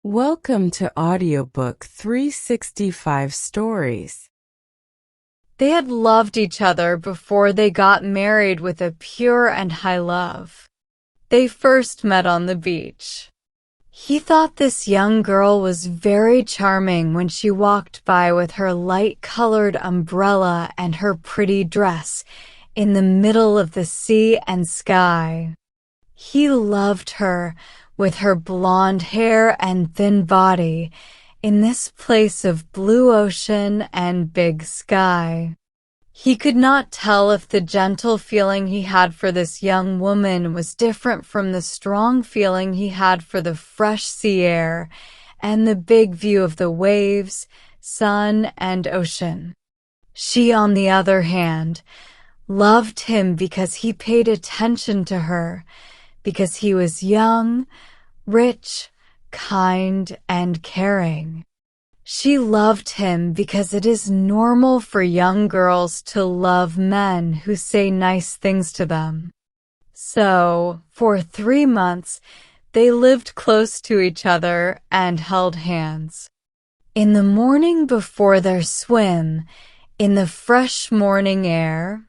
Welcome to Audiobook 365 Stories. They had loved each other before they got married with a pure and high love. They first met on the beach. He thought this young girl was very charming when she walked by with her light-colored umbrella and her pretty dress in the middle of the sea and sky. He loved her with her blonde hair and thin body in this place of blue ocean and big sky. He could not tell if the gentle feeling he had for this young woman was different from the strong feeling he had for the fresh sea air and the big view of the waves, sun, and ocean. She, on the other hand, loved him because he paid attention to her, because he was young, rich, kind, and caring. She loved him because it is normal for young girls to love men who say nice things to them. So, for 3 months, they lived close to each other and held hands. In the morning before their swim, in the fresh morning air,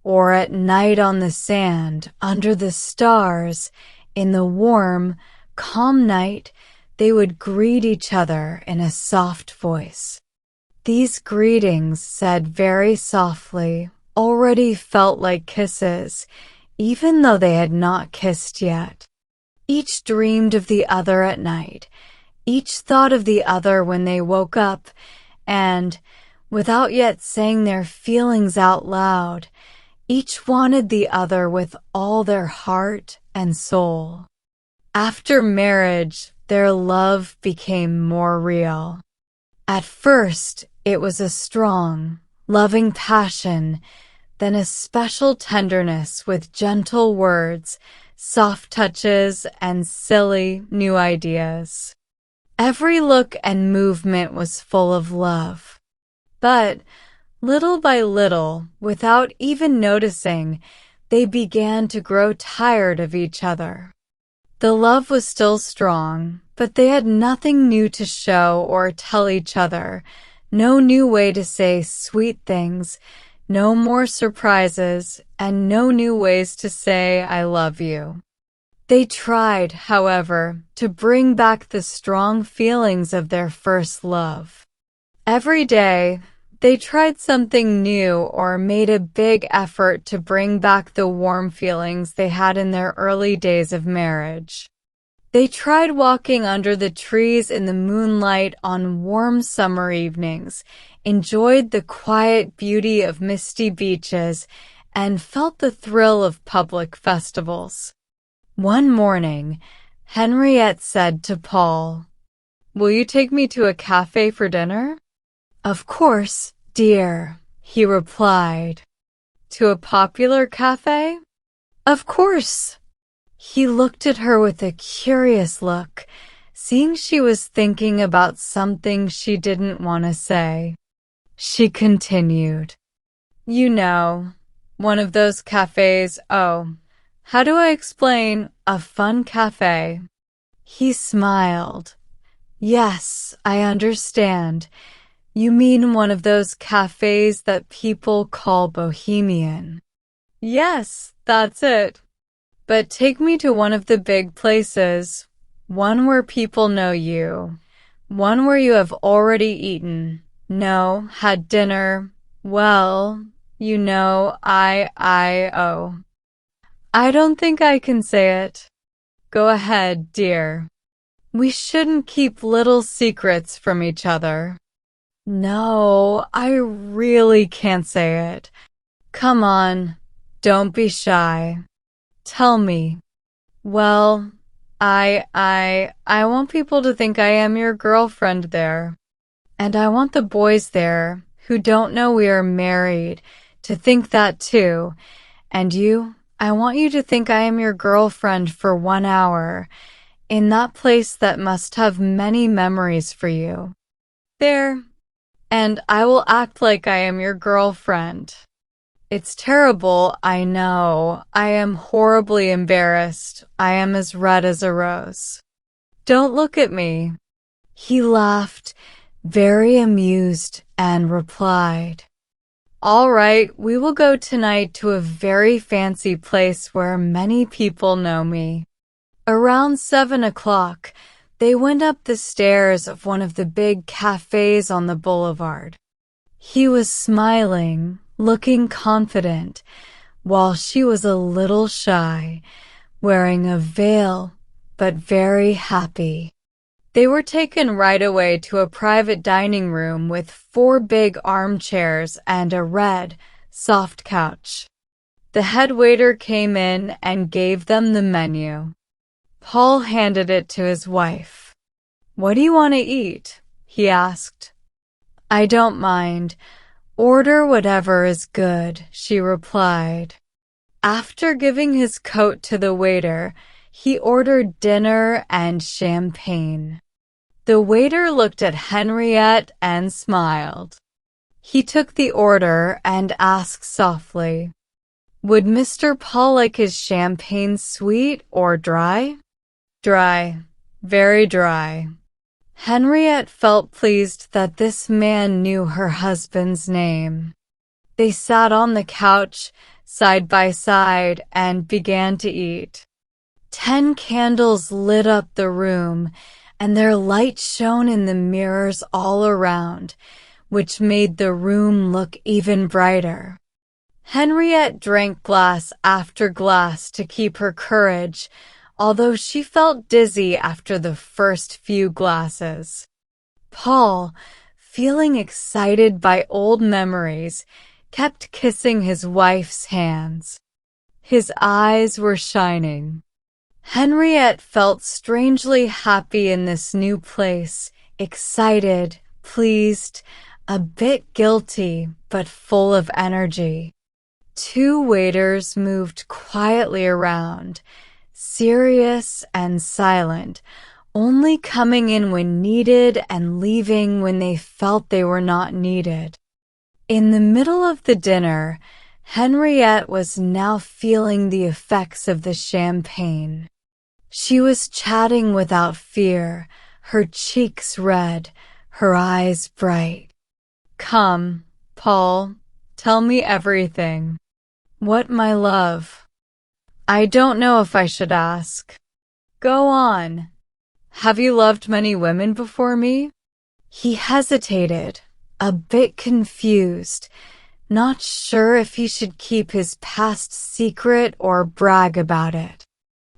or at night on the sand, under the stars, in the warm, calm night, they would greet each other in a soft voice. These greetings, said very softly, already felt like kisses, even though they had not kissed yet. Each dreamed of the other at night. Each thought of the other when they woke up, and, without yet saying their feelings out loud, each wanted the other with all their heart and soul. After marriage, their love became more real. At first, it was a strong, loving passion, then a special tenderness with gentle words, soft touches, and silly new ideas. Every look and movement was full of love. But, little by little, without even noticing, they began to grow tired of each other. The love was still strong, but they had nothing new to show or tell each other, no new way to say sweet things, no more surprises, and no new ways to say I love you. They tried, however, to bring back the strong feelings of their first love. Every day, they tried something new or made a big effort to bring back the warm feelings they had in their early days of marriage. They tried walking under the trees in the moonlight on warm summer evenings, enjoyed the quiet beauty of misty beaches, and felt the thrill of public festivals. One morning, Henriette said to Paul, "Will you take me to a cafe for dinner?" "Of course, dear," he replied. "To a popular cafe?" "Of course." He looked at her with a curious look, seeing she was thinking about something she didn't want to say. She continued, "You know, one of those cafes, how do I explain, a fun cafe?" He smiled. "Yes, I understand. You mean one of those cafes that people call bohemian." "Yes, that's it. But take me to one of the big places, one where people know you, one where you have already eaten, no, had dinner, well, you know, I don't think I can say it. Go ahead, dear. We shouldn't keep little secrets from each other." "No, I really can't say it. Come on, don't be shy. Tell me." "Well, I want people to think I am your girlfriend there. And I want the boys there, who don't know we are married, to think that too. And you, I want you to think I am your girlfriend for 1 hour, in that place that must have many memories for you. There. And I will act like I am your girlfriend. It's terrible, I know. I am horribly embarrassed. I am as red as a rose. Don't look at me. He laughed, very amused, and replied, "All right, we will go tonight to a very fancy place where many people know me." Around 7 o'clock, they went up the stairs of one of the big cafes on the boulevard. He was smiling, looking confident, while she was a little shy, wearing a veil, but very happy. They were taken right away to a private dining room with 4 big armchairs and a red, soft couch. The head waiter came in and gave them the menu. Paul handed it to his wife. "What do you want to eat?" he asked. "I don't mind. Order whatever is good," she replied. After giving his coat to the waiter, he ordered dinner and champagne. The waiter looked at Henriette and smiled. He took the order and asked softly, "Would Mr. Paul like his champagne sweet or dry?" "Dry, very dry." Henriette felt pleased that this man knew her husband's name. They sat on the couch, side by side, and began to eat. 10 candles lit up the room, and their light shone in the mirrors all around, which made the room look even brighter. Henriette drank glass after glass to keep her courage, although she felt dizzy after the first few glasses. Paul, feeling excited by old memories, kept kissing his wife's hands. His eyes were shining. Henriette felt strangely happy in this new place, excited, pleased, a bit guilty, but full of energy. 2 waiters moved quietly around, serious and silent, only coming in when needed and leaving when they felt they were not needed. In the middle of the dinner, Henriette was now feeling the effects of the champagne. She was chatting without fear, her cheeks red, her eyes bright. "Come, Paul, tell me everything." "What, my love?" "I don't know if I should ask." "Go on. Have you loved many women before me?" He hesitated, a bit confused, not sure if he should keep his past secret or brag about it.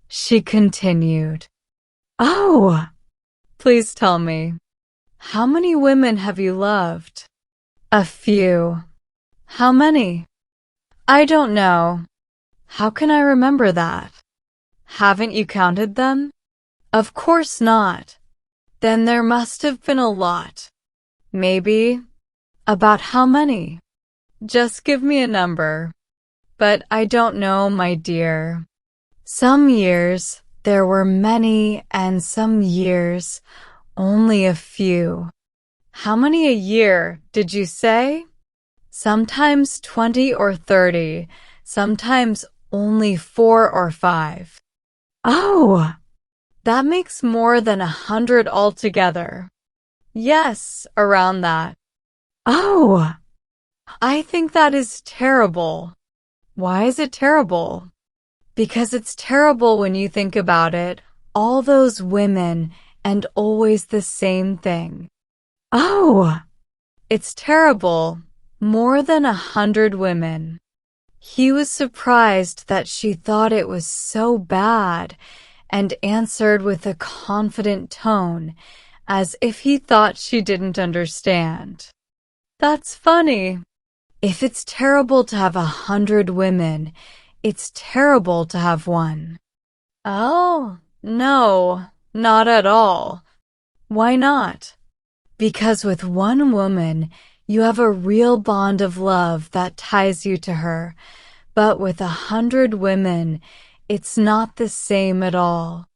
She continued, "Oh, please tell me. How many women have you loved?" "A few." "How many?" "I don't know." "How can I remember that?" "Haven't you counted them?" "Of course not." "Then there must have been a lot." "Maybe." "About how many?" "Just give me a number." "But I don't know, my dear." Some years there were many, and some years only a few. "How many a year, did you say?" "Sometimes 20 or 30, sometimes only 4 or 5. "Oh, that makes more than 100 altogether." "Yes, around that." "Oh, I think that is terrible." "Why is it terrible?" "Because it's terrible when you think about it, all those women and always the same thing." "Oh, it's terrible, more than 100 women." He was surprised that she thought it was so bad, and answered with a confident tone, as if he thought she didn't understand. "That's funny. If it's terrible to have 100 women, it's terrible to have one." "Oh, no, not at all." "Why not?" "Because with one woman, you have a real bond of love that ties you to her, but with 100 women, it's not the same at all.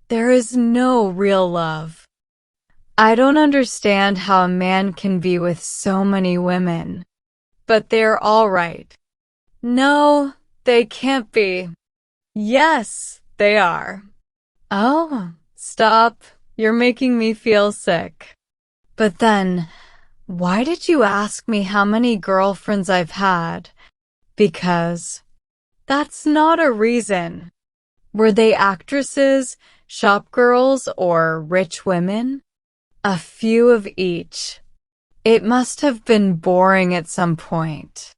There is no real love." "I don't understand how a man can be with so many women." "But they're all right." "No, they can't be." "Yes, they are." "Oh, stop. You're making me feel sick. But then, why did you ask me how many girlfriends I've had? Because that's not a reason. Were they actresses, shop girls, or rich women? A few of each. It must have been boring at some point.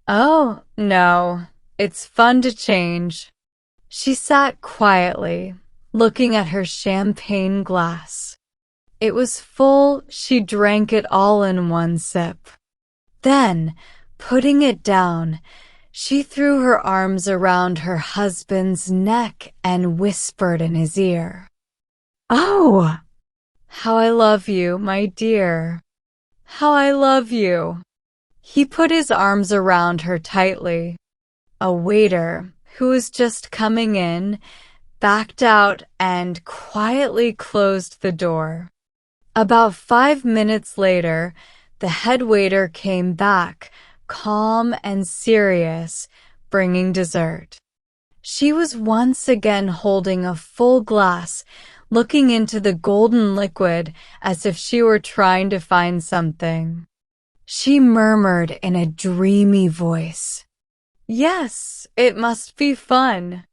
Oh, no, it's fun to change. She sat quietly, looking at her champagne glass. It was full. She drank it all in one sip. Then, putting it down, she threw her arms around her husband's neck and whispered in his ear, "Oh, how I love you, my dear. How I love you." He put his arms around her tightly. A waiter, who was just coming in, backed out and quietly closed the door. About 5 minutes later, the head waiter came back, calm and serious, bringing dessert. She was once again holding a full glass, looking into the golden liquid as if she were trying to find something. She murmured in a dreamy voice, "Yes, it must be fun."